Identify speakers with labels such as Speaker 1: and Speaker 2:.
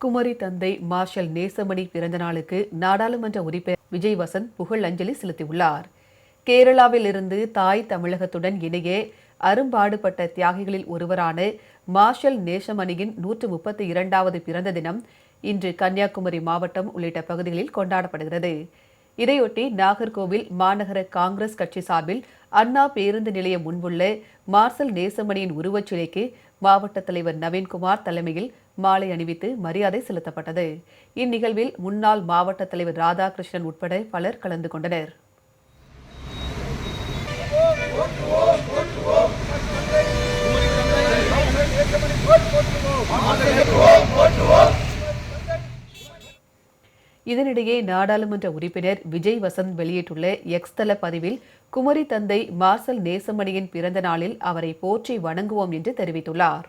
Speaker 1: குமரி தந்தை மார்ஷல் நேசமணி பிறந்த நாளுக்கு நாடாளுமன்ற உறுப்பினர் விஜய் வசந்த் புகழ் அஞ்சலி செலுத்தியுள்ளார். கேரளாவில் இருந்து தாய் தமிழகத்துடன் இணைய அரும்பாடுபட்ட தியாகிகளில் ஒருவரான மார்ஷல் நேசமணியின் 132வது பிறந்த தினம் இன்று கன்னியாகுமரி மாவட்டம் உள்ளிட்ட பகுதிகளில் கொண்டாடப்படுகிறது. இதையொட்டி நாகர்கோவில் மாநகர காங்கிரஸ் கட்சி சார்பில் அண்ணா பேருந்து நிலையம் முன்புள்ள மார்ஷல் நேசமணியின் உருவச்சிலைக்கு மாவட்ட தலைவர் நவீன்குமார் தலைமையில் மாலை அணிவித்து மரியாதை செலுத்தப்பட்டது. இந்நிகழ்வில் முன்னாள் மாவட்ட தலைவர் ராதாகிருஷ்ணன் உட்பட பலர் கலந்து கொண்டனர். இதனிடையே நாடாளுமன்ற உறுப்பினர் விஜய் வசந்த் வெளியிட்டுள்ள எக்ஸ் தள பதிவில் குமரி தந்தை மார்ஷல் நேசமணியின் பிறந்த நாளில் அவரை போற்றி வணங்குவோம் என்று தெரிவித்துள்ளார்.